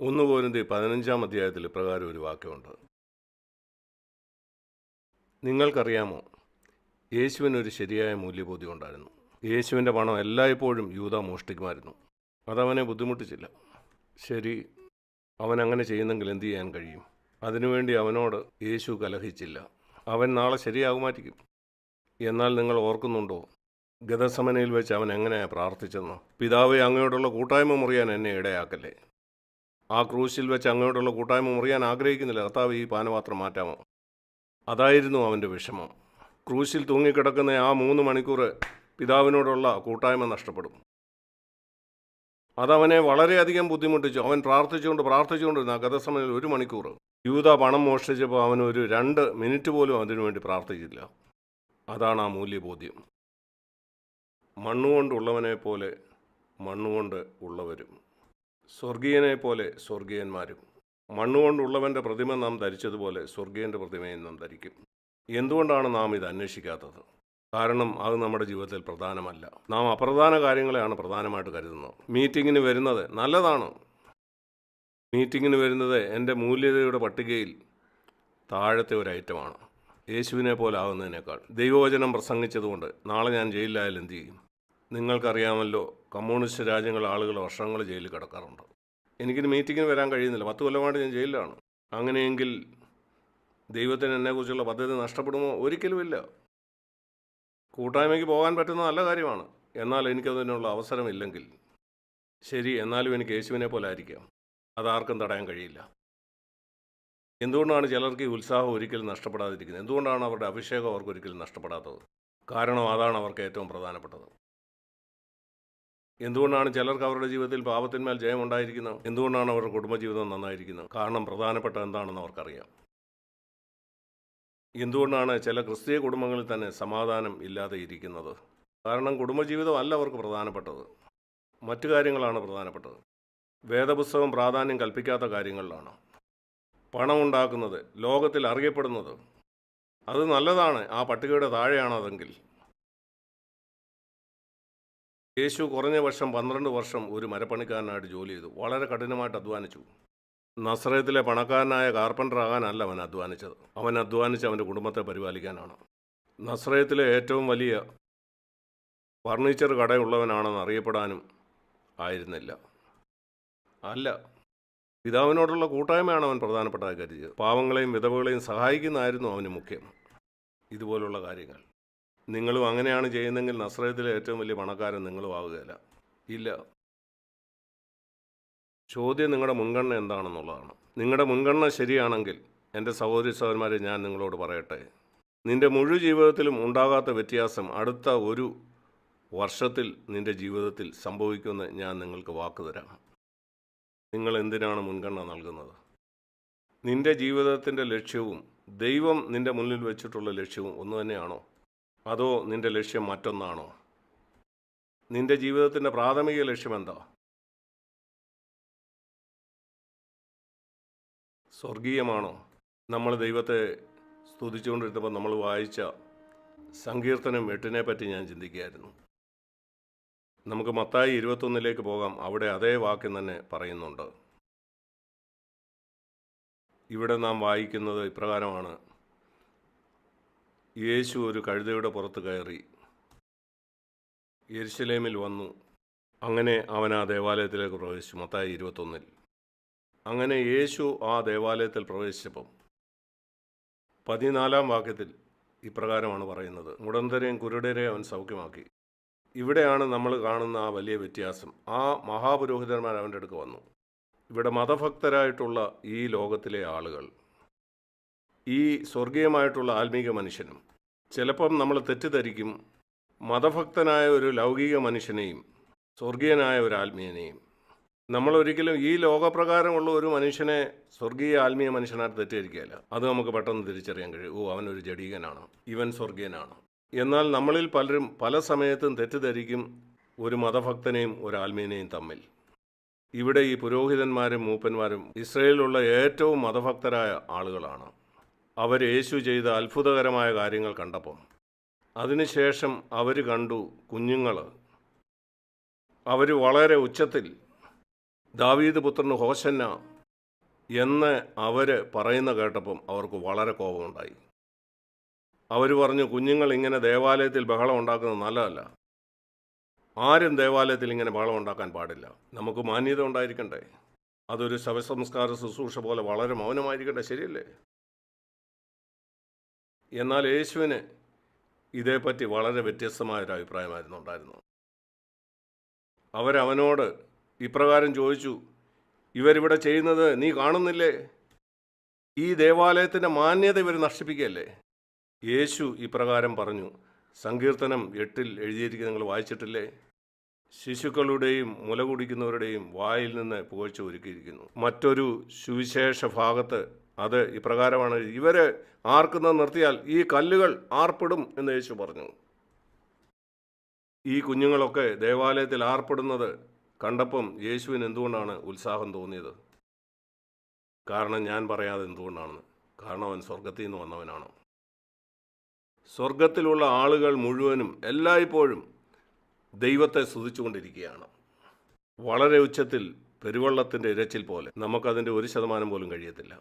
1 കൊരിന്ത്യർ 15-ാം അധ്യായത്തിൽ ഇപ്രകാരം ഒരു വാക്യമുണ്ട്. നിങ്ങൾക്കറിയാമോ, യേശുവിനൊരു ശരിയായ മൂല്യബോധ്യം ഉണ്ടായിരുന്നു. യേശുവിൻ്റെ പണം എല്ലായ്പ്പോഴും യൂദാ മോഷ്ടിക്കുമായിരുന്നു. അതവനെ ബുദ്ധിമുട്ടിച്ചില്ല. ശരി, അവൻ അങ്ങനെ ചെയ്യുന്നെങ്കിൽ എന്തു ചെയ്യാൻ കഴിയും? അതിനുവേണ്ടി അവനോട് യേശു കലഹിച്ചില്ല. അവൻ നാളെ ശരിയാകുമായിരിക്കും. എന്നാൽ നിങ്ങൾ ഓർക്കുന്നുണ്ടോ, ഗദസമനയിൽ വെച്ച് അവൻ എങ്ങനെയാണ് പ്രാർത്ഥിച്ചെന്ന്? പിതാവേ, അങ്ങയോടുള്ള കൂട്ടായ്മ മുറിയാൻ എന്നെ ഇടയാക്കല്ലേ. ആ ക്രൂശിൽ വെച്ച് അങ്ങയോടുള്ള കൂട്ടായ്മ മുറിയാൻ ആഗ്രഹിക്കുന്നില്ല. കർത്താവ്, ഈ പാനപാത്രം മാറ്റാമോ? അതായിരുന്നു അവൻ്റെ വിഷമം. ക്രൂശിൽ തൂങ്ങിക്കിടക്കുന്ന ആ 3 മണിക്കൂർ പിതാവിനോടുള്ള കൂട്ടായ്മ നഷ്ടപ്പെടും. അതവനെ വളരെയധികം ബുദ്ധിമുട്ടിച്ചു. അവൻ പ്രാർത്ഥിച്ചുകൊണ്ടിരുന്ന ഗദസമനയിൽ 1 മണിക്കൂർ. യൂദാ പണം മോഷ്ടിച്ചപ്പോൾ അവൻ ഒരു 2 മിനിറ്റ് പോലും അതിനുവേണ്ടി പ്രാർത്ഥിച്ചില്ല. അതാണ് ആ മൂല്യബോധ്യം. മണ്ണുകൊണ്ടുള്ളവനെ പോലെ മണ്ണുകൊണ്ട് ഉള്ളവരും, സ്വർഗീയനെ പോലെ സ്വർഗീയന്മാരും. മണ്ണുകൊണ്ടുള്ളവൻ്റെ പ്രതിമ നാം ധരിച്ചതുപോലെ സ്വർഗീയൻ്റെ പ്രതിമയും നാം ധരിക്കും. എന്തുകൊണ്ടാണ് നാം ഇത് അന്വേഷിക്കാത്തത്? കാരണം അത് നമ്മുടെ ജീവിതത്തിൽ പ്രധാനമല്ല. നാം അപ്രധാന കാര്യങ്ങളെയാണ് പ്രധാനമായിട്ട് കരുതുന്നത്. മീറ്റിങ്ങിന് വരുന്നത് നല്ലതാണ്. മീറ്റിങ്ങിന് വരുന്നത് എൻ്റെ മൂല്യതയുടെ പട്ടികയിൽ താഴത്തെ ഒരു ഐറ്റമാണ്. യേശുവിനെ പോലെ ആകുന്നതിനേക്കാൾ. ദൈവവചനം പ്രസംഗിച്ചതുകൊണ്ട് നാളെ ഞാൻ ജയിലിലായാലും എന്തു ചെയ്യും? നിങ്ങൾക്കറിയാമല്ലോ, കമ്മ്യൂണിസ്റ്റ് രാജ്യങ്ങൾ ആളുകൾ വർഷങ്ങൾ ജയിലിൽ കിടക്കാറുണ്ട്. എനിക്കിന് മീറ്റിങ്ങിന് വരാൻ കഴിയുന്നില്ല. 10 കൊല്ലമായിട്ട് ഞാൻ ജയിലിലാണ്. അങ്ങനെയെങ്കിൽ ദൈവത്തിന് എന്നെക്കുറിച്ചുള്ള പദ്ധതി നഷ്ടപ്പെടുമോ? ഒരിക്കലുമില്ല. കൂട്ടായ്മയ്ക്ക് പോകാൻ പറ്റുന്ന നല്ല കാര്യമാണ്. എന്നാൽ എനിക്കതിനുള്ള അവസരമില്ലെങ്കിൽ ശരി, എന്നാലും എനിക്ക് യേശുവിനെ പോലെ ആയിരിക്കാം. അതാർക്കും തടയാൻ കഴിയില്ല. എന്തുകൊണ്ടാണ് ചിലർക്ക് ഈ ഉത്സാഹം ഒരിക്കലും നഷ്ടപ്പെടാതിരിക്കുന്നത്? എന്തുകൊണ്ടാണ് അവരുടെ അഭിഷേകം അവർക്ക് ഒരിക്കലും നഷ്ടപ്പെടാത്തത്? കാരണം അതാണ് അവർക്ക് ഏറ്റവും പ്രധാനപ്പെട്ടത്. എന്തുകൊണ്ടാണ് ചിലർക്ക് അവരുടെ ജീവിതത്തിൽ പാപത്തിന്മേൽ ജയമുണ്ടായിരിക്കുന്നത്? എന്തുകൊണ്ടാണ് അവരുടെ കുടുംബജീവിതം നന്നായിരിക്കുന്നത്? കാരണം പ്രധാനപ്പെട്ട എന്താണെന്ന് അവർക്കറിയാം. എന്തുകൊണ്ടാണ് ചില ക്രിസ്തീയ കുടുംബങ്ങളിൽ തന്നെ സമാധാനം ഇല്ലാതെ ഇരിക്കുന്നത്? കാരണം കുടുംബജീവിതം അല്ല അവർക്ക് പ്രധാനപ്പെട്ടത്, മറ്റു കാര്യങ്ങളാണ് പ്രധാനപ്പെട്ടത്. വേദപുസ്തകം പ്രാധാന്യം കൽപ്പിക്കാത്ത കാര്യങ്ങളിലാണ്. പണം ഉണ്ടാക്കുന്നത്, ലോകത്തിൽ അറിയപ്പെടുന്നത്, അത് നല്ലതാണ്. ആ പട്ടികയുടെ താഴെയാണതെങ്കിൽ. യേശു കുറഞ്ഞ വർഷം 12 വർഷം ഒരു മരപ്പണിക്കാരനായിട്ട് ജോലി ചെയ്തു. വളരെ കഠിനമായിട്ട് അധ്വാനിച്ചു. നസറേത്തിലെ പണക്കാരനായ കാർപ്പൻ്റർ ആകാനല്ല അവൻ അധ്വാനിച്ചത്. അവൻ അധ്വാനിച്ച് അവൻ്റെ കുടുംബത്തെ പരിപാലിക്കാനാണ്. നസറേത്തിലെ ഏറ്റവും വലിയ ഫർണിച്ചർ കടയുള്ളവനാണെന്ന് അറിയപ്പെടാനും ആയിരുന്നില്ല. അല്ല, പിതാവിനോടുള്ള കൂട്ടായ്മയാണ് അവൻ പ്രധാനപ്പെട്ടതായി കരുതിയത്. പാവങ്ങളെയും വിധവകളെയും സഹായിക്കുന്നതായിരുന്നു അവന് മുഖ്യം. ഇതുപോലുള്ള കാര്യങ്ങൾ നിങ്ങളും അങ്ങനെയാണ് ചെയ്യുന്നതെങ്കിൽ നസ്രയത്തിലെ ഏറ്റവും വലിയ പണക്കാരൻ നിങ്ങളും ആവുകയില്ല. ഇല്ല. ചോദ്യം നിങ്ങളുടെ മുൻഗണന എന്താണെന്നുള്ളതാണ്. നിങ്ങളുടെ മുൻഗണന ശരിയാണെങ്കിൽ എൻ്റെ സഹോദരി സഹോദരന്മാരെ, ഞാൻ നിങ്ങളോട് പറയട്ടെ, നിൻ്റെ മുഴു ജീവിതത്തിലും ഉണ്ടാകാത്ത വ്യത്യാസം അടുത്ത 1 വർഷത്തിൽ നിൻ്റെ ജീവിതത്തിൽ സംഭവിക്കുമെന്ന് ഞാൻ നിങ്ങൾക്ക് വാക്ക് തരാം. നിങ്ങൾ എന്തിനാണ് മുൻഗണന നൽകുന്നത്? നിൻ്റെ ജീവിതത്തിൻ്റെ ലക്ഷ്യവും ദൈവം നിൻ്റെ മുന്നിൽ വെച്ചിട്ടുള്ള ലക്ഷ്യവും ഒന്ന് തന്നെയാണോ? അതോ നിൻ്റെ ലക്ഷ്യം മറ്റൊന്നാണോ? നിൻ്റെ ജീവിതത്തിൻ്റെ പ്രാഥമിക ലക്ഷ്യം എന്താ? സ്വർഗീയമാണോ? നമ്മൾ ദൈവത്തെ സ്തുതിച്ചുകൊണ്ടിരുന്നപ്പോൾ നമ്മൾ വായിച്ച സങ്കീർത്തനം 8 പറ്റി ഞാൻ ചിന്തിക്കുകയായിരുന്നു. നമുക്ക് മത്തായി 21 പോകാം. അവിടെ അതേ വാക്യം തന്നെ പറയുന്നുണ്ട്. ഇവിടെ നാം വായിക്കുന്നത് ഇപ്രകാരമാണ്: യേശു ഒരു കഴുതയുടെ പുറത്ത് കയറി യെരുശലേമിൽ വന്നു. അങ്ങനെ അവൻ ആ ദേവാലയത്തിലേക്ക് പ്രവേശിച്ചു. മത്തായി 21. അങ്ങനെ യേശു ആ ദേവാലയത്തിൽ പ്രവേശിച്ചപ്പം 14-ാം വാക്യത്തിൽ ഇപ്രകാരമാണ് പറയുന്നത്: മുടന്തരെയും കുരുടരെയും അവൻ സൗഖ്യമാക്കി. ഇവിടെയാണ് നമ്മൾ കാണുന്ന ആ വലിയ വ്യത്യാസം. ആ മഹാപുരോഹിതന്മാർ അവൻ്റെ അടുക്ക് വന്നു. ഇവിടെ മതഭക്തരായിട്ടുള്ള ഈ ലോകത്തിലെ ആളുകൾ, ഈ സ്വർഗീയമായിട്ടുള്ള ആത്മീക മനുഷ്യനും, ചിലപ്പം നമ്മൾ തെറ്റിദ്ധരിക്കും മതഭക്തനായ ഒരു ലൗകിക മനുഷ്യനെയും സ്വർഗീയനായ ഒരു ആത്മീയനെയും. നമ്മളൊരിക്കലും ഈ ലോകപ്രകാരമുള്ള ഒരു മനുഷ്യനെ സ്വർഗീയ ആത്മീയ മനുഷ്യനായിട്ട് തെറ്റിദ്ധരിക്കുകയില്ല. അത് നമുക്ക് പെട്ടെന്ന് തിരിച്ചറിയാൻ കഴിയും. അവനൊരു ജഡീകനാണ്, ഇവൻ സ്വർഗീയനാണ്. എന്നാൽ നമ്മളിൽ പലരും പല സമയത്തും തെറ്റിദ്ധരിക്കും ഒരു മതഭക്തനെയും ഒരു ആത്മീയനെയും തമ്മിൽ. ഇവിടെ ഈ പുരോഹിതന്മാരും മൂപ്പന്മാരും ഇസ്രയേലിലുള്ള ഏറ്റവും മതഭക്തരായ ആളുകളാണ്. അവർ യേശു ചെയ്ത അത്ഭുതകരമായ കാര്യങ്ങൾ കണ്ടപ്പം അതിനുശേഷം അവർ കണ്ടു കുഞ്ഞുങ്ങൾ, അവർ വളരെ ഉച്ചത്തിൽ ദാവീദ് പുത്രന് ഹോശന്ന, എന്ന് അവർ പറയുന്ന കേട്ടപ്പം അവർക്ക് വളരെ കോപമുണ്ടായി. അവർ പറഞ്ഞു, കുഞ്ഞുങ്ങൾ ഇങ്ങനെ ദേവാലയത്തിൽ ബഹളം ഉണ്ടാക്കുന്നത് നല്ലതല്ല. ആരും ദേവാലയത്തിൽ ഇങ്ങനെ ബഹളം ഉണ്ടാക്കാൻ പാടില്ല. നമുക്ക് മാന്യത ഉണ്ടായിരിക്കണ്ടേ? അതൊരു ശവസംസ്കാര ശുശ്രൂഷ പോലെ വളരെ മൗനമായിരിക്കട്ടെ, ശരിയല്ലേ? എന്നാൽ യേശുവിന് ഇതേപ്പറ്റി വളരെ വ്യത്യസ്തമായൊരു അഭിപ്രായമായിരുന്നു ഉണ്ടായിരുന്നത്. അവരവനോട് ഇപ്രകാരം ചോദിച്ചു, ഇവരിവിടെ ചെയ്യുന്നത് നീ കാണുന്നില്ലേ? ഈ ദേവാലയത്തിൻ്റെ മാന്യത ഇവർ നശിപ്പിക്കുകയല്ലേ? യേശു ഇപ്രകാരം പറഞ്ഞു, സങ്കീർത്തനം 8 എഴുതിയിരിക്കുന്നത് നിങ്ങൾ വായിച്ചിട്ടില്ലേ? ശിശുക്കളുടെയും മുല കുടിക്കുന്നവരുടെയും വായിൽ നിന്ന് പുകഴ്ച ഒരുക്കിയിരിക്കുന്നു. മറ്റൊരു സുവിശേഷ ഭാഗത്ത് അത് ഇപ്രകാരമാണ്, ഇവർ ആർക്കുന്നത് നിർത്തിയാൽ ഈ കല്ലുകൾ ആർപ്പിടും എന്ന് യേശു പറഞ്ഞു. ഈ കുഞ്ഞുങ്ങളൊക്കെ ദേവാലയത്തിൽ ആർപ്പിടുന്നത് കണ്ടപ്പം യേശുവിന് എന്തുകൊണ്ടാണ് ഉത്സാഹം തോന്നിയത്? കാരണം ഞാൻ പറയാതെ എന്തുകൊണ്ടാണെന്ന്. കാരണം അവൻ സ്വർഗത്തിൽ നിന്ന് വന്നവനാണ്. സ്വർഗത്തിലുള്ള ആളുകൾ മുഴുവനും എല്ലായ്പ്പോഴും ദൈവത്തെ സ്തുതിച്ചുകൊണ്ടിരിക്കുകയാണ്. വളരെ ഉച്ചത്തിൽ പെരുവെള്ളത്തിൻ്റെ ഇരച്ചിൽ പോലെ. നമുക്കതിൻ്റെ 1% പോലും കഴിയത്തില്ല.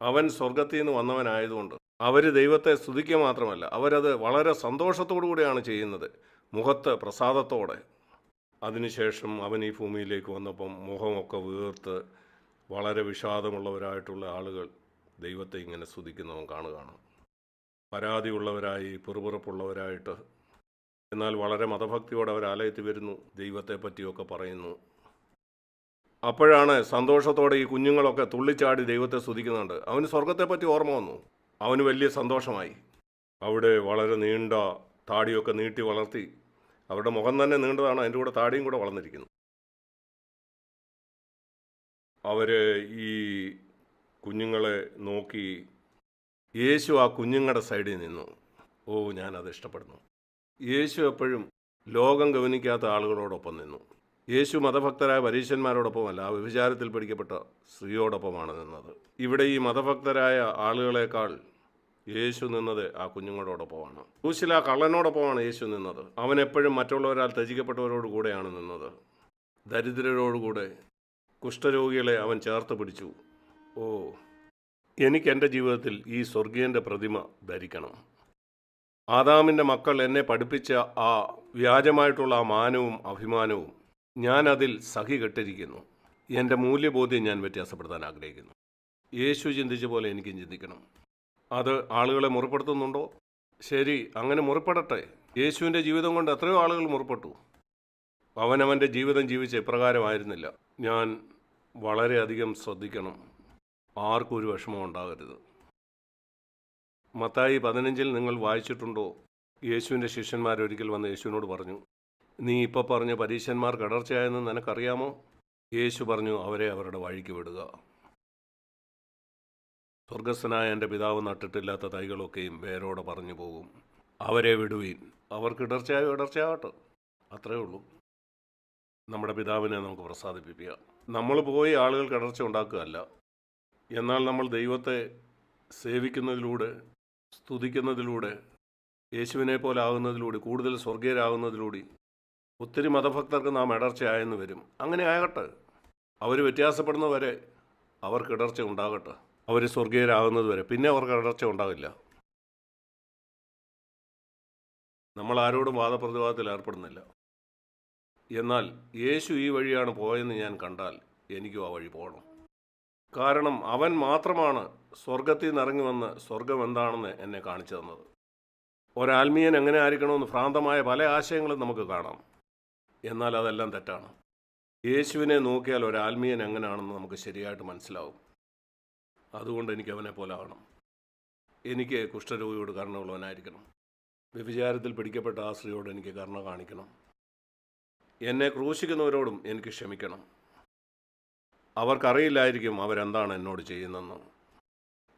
അവൻ സ്വർഗത്തിൽ നിന്ന് വന്നവനായതുകൊണ്ട് അവർ ദൈവത്തെ സ്തുതിക്കുക മാത്രമല്ല, അവരത് വളരെ സന്തോഷത്തോടു കൂടിയാണ് ചെയ്യുന്നത്, മുഖത്ത് പ്രസാദത്തോടെ. അതിനുശേഷം അവൻ ഈ ഭൂമിയിലേക്ക് വന്നപ്പം മുഖമൊക്കെ വീർത്ത് വളരെ വിഷാദമുള്ളവരായിട്ടുള്ള ആളുകൾ ദൈവത്തെ ഇങ്ങനെ സ്തുതിക്കുന്നവൻ കാണുകയാണ്. പരാതിയുള്ളവരായി, പിറുപിറുപ്പുള്ളവരായിട്ട്, എന്നാൽ വളരെ മതഭക്തിയോടെ അവർ ആലയത്തിൽ വരുന്നു, ദൈവത്തെ പറ്റിയൊക്കെ പറയുന്നു. അപ്പോഴാണ് സന്തോഷത്തോടെ ഈ കുഞ്ഞുങ്ങളൊക്കെ തുള്ളിച്ചാടി ദൈവത്തെ സ്തുതിക്കുന്നുണ്ട്. അവന് സ്വർഗത്തെപ്പറ്റി ഓർമ്മ വന്നു. അവന് വലിയ സന്തോഷമായി. അവിടെ വളരെ നീണ്ട താടിയൊക്കെ നീട്ടി വളർത്തി, അവരുടെ മുഖം തന്നെ നീണ്ടതാണ്, അതിൻ്റെ കൂടെ താടിയും കൂടെ വളർന്നിരിക്കുന്നു. അവർ ഈ കുഞ്ഞുങ്ങളെ നോക്കി, യേശു ആ കുഞ്ഞുങ്ങളുടെ സൈഡിൽ നിന്നു. ഓ, ഞാനത് ഇഷ്ടപ്പെടുന്നു. യേശു എപ്പോഴും ലോകം ഗവനിക്കാത്ത ആളുകളോടൊപ്പം നിന്നു. യേശു മതഭക്തരായ പരീശന്മാരോടൊപ്പമല്ല, ആ വ്യഭിചാരത്തിൽ പിടിക്കപ്പെട്ട സ്ത്രീയോടൊപ്പമാണ് നിന്നത്. ഇവിടെ ഈ മതഭക്തരായ ആളുകളെക്കാൾ യേശു നിന്നത് ആ കുഞ്ഞുങ്ങളോടൊപ്പമാണ്. ക്രൂശിൽ ആ കള്ളനോടൊപ്പമാണ് യേശു നിന്നത്. അവൻ എപ്പോഴും മറ്റുള്ളവരാൽ ത്യജിക്കപ്പെട്ടവരോട് കൂടെയാണ് നിന്നത്. ദരിദ്രരോടുകൂടെ, കുഷ്ഠരോഗികളെ അവൻ ചേർത്ത് പിടിച്ചു. ഓ, എനിക്ക് എൻ്റെ ജീവിതത്തിൽ ഈ സ്വർഗീയൻ്റെ പ്രതിമ ധരിക്കണം. ആദാമിൻ്റെ മക്കൾ എന്നെ പഠിപ്പിച്ച ആ വ്യാജമായിട്ടുള്ള ആ മാനവും അഭിമാനവും ഞാനതിൽ സഹി കെട്ടിരിക്കുന്നു. എൻ്റെ മൂല്യബോധ്യം ഞാൻ വ്യത്യാസപ്പെടുത്താൻ ആഗ്രഹിക്കുന്നു. യേശു ചിന്തിച്ച പോലെ എനിക്കും ചിന്തിക്കണം. അത് ആളുകളെ മുറിപ്പെടുത്തുന്നുണ്ടോ? ശരി, അങ്ങനെ മുറിപ്പെടട്ടെ. യേശുവിൻ്റെ ജീവിതം കൊണ്ട് എത്രയോ ആളുകൾ മുറിപ്പെട്ടു. അവനവൻ്റെ ജീവിതം ജീവിച്ച ഇപ്രകാരമായിരുന്നില്ല. ഞാൻ വളരെയധികം ശ്രദ്ധിക്കണം, ആർക്കും ഒരു വിഷമം ഉണ്ടാകരുത്. മത്തായി 15 നിങ്ങൾ വായിച്ചിട്ടുണ്ടോ? യേശുവിൻ്റെ ശിഷ്യന്മാരൊരിക്കൽ വന്ന് യേശുവിനോട് പറഞ്ഞു, നീ ഇപ്പോൾ പറഞ്ഞ പരീശന്മാർ കടർച്ചയായെന്ന് നിനക്കറിയാമോ? യേശു പറഞ്ഞു, അവരെ അവരുടെ വഴിക്ക് വിടുക. സ്വർഗസ്ഥനായ എൻ്റെ പിതാവ് നട്ടിട്ടില്ലാത്ത തൈകളൊക്കെയും വേരോടെ പറഞ്ഞു പോകും. അവരെ വിടുവീൻ. അവർക്ക് ഇടർച്ചയായോ ഇടർച്ചയാകട്ടെ, അത്രയേ ഉള്ളൂ. നമ്മുടെ പിതാവിനെ നമുക്ക് പ്രസാദിപ്പിക്കുക. നമ്മൾ പോയി ആളുകൾ ഇടർച്ച ഉണ്ടാക്കുകയല്ല. എന്നാൽ നമ്മൾ ദൈവത്തെ സേവിക്കുന്നതിലൂടെ, സ്തുതിക്കുന്നതിലൂടെ, യേശുവിനെ പോലെ ആകുന്നതിലൂടെ, കൂടുതൽ സ്വർഗീയരാകുന്നതിലൂടെ ഒത്തിരി മതഭക്തർക്ക് നാം ഇടർച്ചയായെന്ന് വരും. അങ്ങനെ ആകട്ടെ. അവർ വ്യത്യാസപ്പെടുന്നവരെ അവർക്ക് ഇടർച്ച ഉണ്ടാകട്ടെ. അവർ സ്വർഗീയരാകുന്നത് വരെ പിന്നെ അവർക്ക് ഇടർച്ച ഉണ്ടാകില്ല. നമ്മൾ ആരോടും വാദപ്രതിവാദത്തിൽ ഏർപ്പെടുന്നില്ല. എന്നാൽ യേശു ഈ വഴിയാണ് പോയെന്ന് ഞാൻ കണ്ടാൽ എനിക്കും ആ വഴി പോകണം. കാരണം അവൻ മാത്രമാണ് സ്വർഗത്തിൽ നിന്ന് ഇറങ്ങി വന്ന് സ്വർഗം എന്താണെന്ന് എന്നെ കാണിച്ചു തന്നത്. ഒരാത്മീയൻ എങ്ങനെ ആയിരിക്കണമെന്ന് ഭ്രാന്തമായ പല ആശയങ്ങളും നമുക്ക് കാണാം. എന്നാൽ അതെല്ലാം തെറ്റാണ്. യേശുവിനെ നോക്കിയാൽ ഒരാത്മീയൻ എങ്ങനെയാണെന്ന് നമുക്ക് ശരിയായിട്ട് മനസ്സിലാവും. അതുകൊണ്ട് എനിക്ക് അവനെ പോലെ ആകണം. എനിക്ക് കുഷ്ഠരോഗിയോട് കരുണയുള്ളവനായിരിക്കണം. വ്യഭിചാരത്തിൽ പിടിക്കപ്പെട്ട ആ സ്ത്രീയോട് എനിക്ക് കരുണ കാണിക്കണം. എന്നെ ക്രൂശിക്കുന്നവരോടും എനിക്ക് ക്ഷമിക്കണം. അവർക്കറിയില്ലായിരിക്കും അവരെന്താണ് എന്നോട് ചെയ്യുന്നതെന്ന്.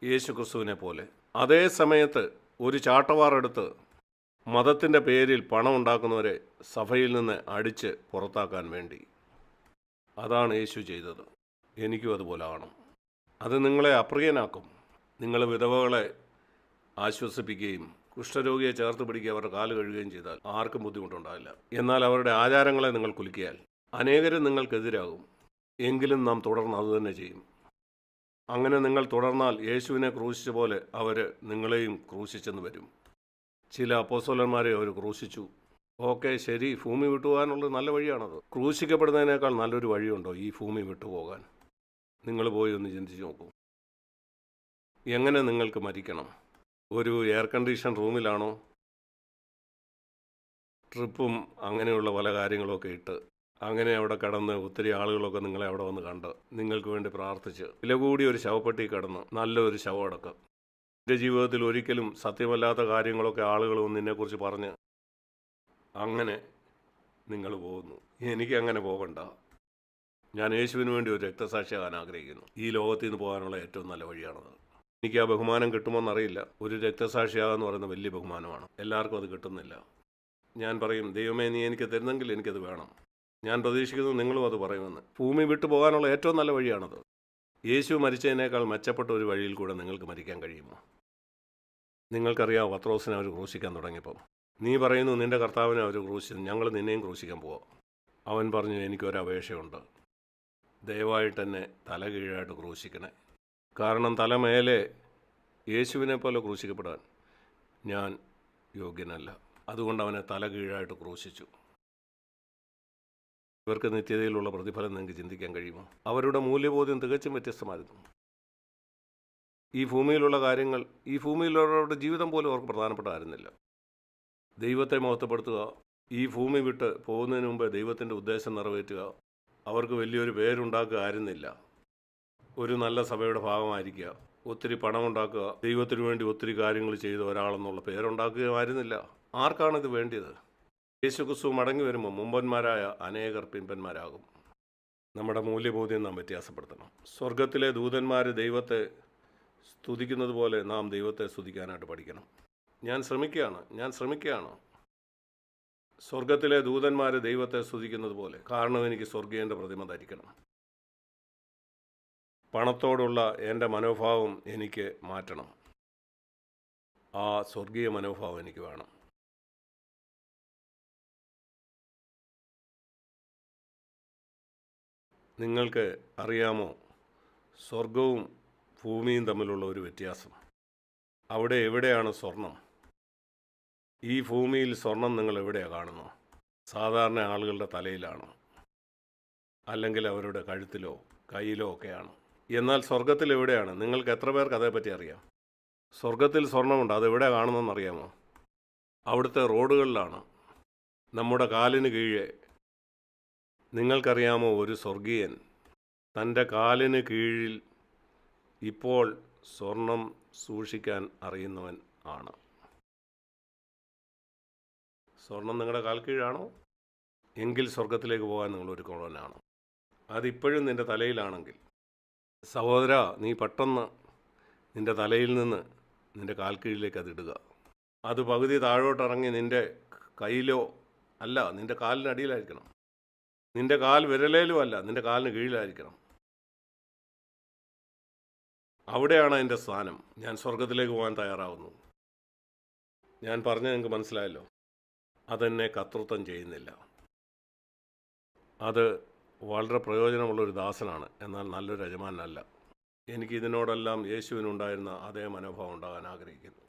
യേശു ക്രിസ്തുവിനെ പോലെ. അതേ സമയത്ത് ഒരു ചാട്ടവാറെടുത്ത് മതത്തിൻ്റെ പേരിൽ പണം ഉണ്ടാക്കുന്നവരെ സഭയിൽ നിന്ന് അടിച്ച് പുറത്താക്കാൻ വേണ്ടി. അതാണ് യേശു ചെയ്തത്. എനിക്കും അതുപോലെ ആകണം. അത് നിങ്ങളെ അപ്രിയനാക്കും. നിങ്ങൾ വിധവകളെ ആശ്വസിപ്പിക്കുകയും കുഷ്ഠരോഗിയെ ചേർത്ത് പിടിക്കുക, അവരുടെ കാല് കഴുകുകയും ചെയ്താൽ ആർക്കും ബുദ്ധിമുട്ടുണ്ടാവില്ല. എന്നാൽ അവരുടെ ആചാരങ്ങളെ നിങ്ങൾ കുലുക്കിയാൽ അനേകരും നിങ്ങൾക്കെതിരാകും. എങ്കിലും നാം തുടർന്ന് അതുതന്നെ ചെയ്യും. അങ്ങനെ നിങ്ങൾ തുടർന്നാൽ യേശുവിനെ ക്രൂശിച്ച പോലെ അവർ നിങ്ങളെയും ക്രൂശിച്ചെന്ന് വരും. ചില അപ്പോസ്തലന്മാരെ അവർ ക്രൂശിച്ചു. ഓക്കെ, ശരി, ഭൂമി വിട്ടുപോകാനുള്ളത് നല്ല വഴിയാണത്. ക്രൂശിക്കപ്പെടുന്നതിനേക്കാൾ നല്ലൊരു വഴിയുണ്ടോ ഈ ഭൂമി വിട്ടുപോകാൻ? നിങ്ങൾ പോയി ഒന്ന് ചിന്തിച്ച് നോക്കൂ. എങ്ങനെ നിങ്ങൾക്ക് മരിക്കണം? ഒരു എയർ കണ്ടീഷൻ റൂമിലാണോ? ട്രിപ്പും അങ്ങനെയുള്ള പല കാര്യങ്ങളൊക്കെ ഇട്ട് അങ്ങനെ അവിടെ കടന്ന് ഒത്തിരി ആളുകളൊക്കെ നിങ്ങളെ അവിടെ വന്ന് കണ്ട് നിങ്ങൾക്ക് വേണ്ടി പ്രാർത്ഥിച്ച് വില കൂടിയ ഒരു ശവപ്പെട്ടി കിടന്ന് നല്ലൊരു ശവമടക്കം. എൻ്റെ ജീവിതത്തിൽ ഒരിക്കലും സത്യമല്ലാത്ത കാര്യങ്ങളൊക്കെ ആളുകൾ നിന്നെക്കുറിച്ച് പറഞ്ഞ് അങ്ങനെ നിങ്ങൾ പോകുന്നു. എനിക്ക് അങ്ങനെ പോകണ്ട. ഞാൻ യേശുവിന് വേണ്ടി ഒരു രക്തസാക്ഷിയാകാൻ ആഗ്രഹിക്കുന്നു. ഈ ലോകത്തിൽ നിന്ന് പോകാനുള്ള ഏറ്റവും നല്ല വഴിയാണത്. എനിക്ക് ആ ബഹുമാനം കിട്ടുമോയെന്നറിയില്ല. ഒരു രക്തസാക്ഷിയാകാന്ന് പറയുന്ന വലിയ ബഹുമാനമാണ്. എല്ലാവർക്കും അത് കിട്ടുന്നില്ല. ഞാൻ പറയും, ദൈവമേ, നീ എനിക്ക് തരുന്നെങ്കിൽ എനിക്കത് വേണം. ഞാൻ പ്രതീക്ഷിക്കുന്നു നിങ്ങളും അത് പറയുമെന്ന്. ഭൂമി വിട്ടു പോകാനുള്ള ഏറ്റവും നല്ല വഴിയാണത്. യേശു മരിച്ചതിനേക്കാൾ മെച്ചപ്പെട്ട ഒരു വഴിയിൽ കൂടെ നിങ്ങൾക്ക് മരിക്കാൻ കഴിയുമോ? നിങ്ങൾക്കറിയാം, പത്രോസിനെ അവർ ക്രൂശിക്കാൻ തുടങ്ങിയപ്പം നീ പറയുന്നു നിൻ്റെ കർത്താവിനെ അവർ ക്രൂശിച്ചു, ഞങ്ങൾ നിന്നെയും ക്രൂശിക്കാൻ പോവാം. അവൻ പറഞ്ഞു, എനിക്കൊരപേക്ഷയുണ്ട്, ദയവായിട്ട് എന്നെ തല കീഴായിട്ട് ക്രൂശിക്കണേ. കാരണം തലമേലെ യേശുവിനെ പോലെ ക്രൂശിക്കപ്പെടാൻ ഞാൻ യോഗ്യനല്ല. അതുകൊണ്ട് അവനെ തല കീഴായിട്ട് ക്രൂശിച്ചു. ഇവർക്ക് നിത്യതയിലുള്ള പ്രതിഫലം നിങ്ങൾക്ക് ചിന്തിക്കാൻ കഴിയുമോ? അവരുടെ മൂല്യബോധ്യം തികച്ചും വ്യത്യസ്തമായിരുന്നു. ഈ ഭൂമിയിലുള്ള കാര്യങ്ങൾ, ഈ ഭൂമിയിലുള്ളവരുടെ ജീവിതം പോലും അവർക്ക് പ്രധാനപ്പെട്ടതായിരുന്നില്ല. ദൈവത്തെ മഹത്വപ്പെടുത്തുക, ഈ ഭൂമി വിട്ട് പോകുന്നതിന് മുമ്പ് ദൈവത്തിൻ്റെ ഉദ്ദേശം നിറവേറ്റുക, അവർക്ക് വലിയൊരു പേരുണ്ടാക്കുക ആയിരുന്നില്ല. ഒരു നല്ല സഭയുടെ ഭാഗമായിരിക്കുക, ഒത്തിരി പണം ഉണ്ടാക്കുക, ദൈവത്തിനു വേണ്ടി ഒത്തിരി കാര്യങ്ങൾ ചെയ്ത ഒരാളെന്നുള്ള പേരുണ്ടാക്കുകയുമായിരുന്നില്ല. ആർക്കാണിത് വേണ്ടിയത്? യേശുക്രിസ്തു മടങ്ങി വരുമ്പോൾ മുമ്പന്മാരായ അനേകർ പിൻപന്മാരാകും. നമ്മുടെ മൂല്യബോധ്യം നാം വ്യത്യാസപ്പെടുത്തണം. സ്വർഗത്തിലെ ദൂതന്മാർ ദൈവത്തെ സ്തുതിക്കുന്നത് പോലെ നാം ദൈവത്തെ സ്തുതിക്കാനായിട്ട് പഠിക്കണം. ഞാൻ ശ്രമിക്കുകയാണ്. സ്വർഗത്തിലെ ദൂതന്മാർ ദൈവത്തെ സ്തുതിക്കുന്നത് പോലെ. കാരണം എനിക്ക് സ്വർഗീയൻ്റെ പ്രതിമ ധരിക്കണം. പണത്തോടുള്ള എൻ്റെ മനോഭാവം എനിക്ക് മാറ്റണം. ആ സ്വർഗീയ മനോഭാവം എനിക്ക് വേണം. നിങ്ങൾക്ക് അറിയാമോ സ്വർഗവും ഭൂമിയും തമ്മിലുള്ള ഒരു വ്യത്യാസം? അവിടെ എവിടെയാണ് സ്വർണം? ഈ ഭൂമിയിൽ സ്വർണം നിങ്ങൾ എവിടെയാണ് കാണുന്നത്? സാധാരണ ആളുകളുടെ തലയിലാണ്, അല്ലെങ്കിൽ അവരുടെ കഴുത്തിലോ കയ്യിലോ ഒക്കെയാണ്. എന്നാൽ സ്വർഗത്തിൽ എവിടെയാണ്? നിങ്ങൾക്ക് എത്ര പേർക്ക് അതേപ്പറ്റി അറിയാം? സ്വർഗത്തിൽ സ്വർണ്ണമുണ്ട്. അതെവിടെ കാണുന്നതെന്നറിയാമോ? അവിടുത്തെ റോഡുകളിലാണ്, നമ്മുടെ കാലിന് കീഴെ. നിങ്ങൾക്കറിയാമോ, ഒരു സ്വർഗീയൻ തൻ്റെ കാലിന് കീഴിൽ ഇപ്പോൾ സ്വർണം സൂക്ഷിക്കാൻ അറിയുന്നവൻ ആണ്. സ്വർണം നിങ്ങളുടെ കാൽ കീഴാണോ? എങ്കിൽ സ്വർഗത്തിലേക്ക് പോകാൻ നിങ്ങൾ ഒരുക്കമുള്ളവനാണ്. അതിപ്പോഴും നിൻ്റെ തലയിലാണെങ്കിൽ, സഹോദര, നീ പെട്ടെന്ന് നിൻ്റെ തലയിൽ നിന്ന് നിൻ്റെ കാൽ കീഴിലേക്ക് അതിടുക. അത് പകുതി താഴോട്ടിറങ്ങി നിൻ്റെ കയ്യിലോ അല്ല, നിൻ്റെ കാലിനടിയിലായിരിക്കണം. നിൻ്റെ കാൽ വിരലേലും അല്ല, നിൻ്റെ കാലിന് കീഴിലായിരിക്കണം. അവിടെയാണ് എൻ്റെ സ്ഥാനം. ഞാൻ സ്വർഗത്തിലേക്ക് പോകാൻ തയ്യാറാവുന്നു. ഞാൻ പറഞ്ഞത് നിങ്ങൾക്ക് മനസ്സിലായല്ലോ. അതെന്നെ കർത്തൃത്വം ചെയ്യുന്നില്ല. അത് വളരെ പ്രയോജനമുള്ളൊരു ദാസനാണ്, എന്നാൽ നല്ലൊരു യജമാനല്ല. എനിക്കിതിനോടെല്ലാം യേശുവിനുണ്ടായിരുന്ന അതേ മനോഭാവം ഉണ്ടാകാൻ ആഗ്രഹിക്കുന്നു.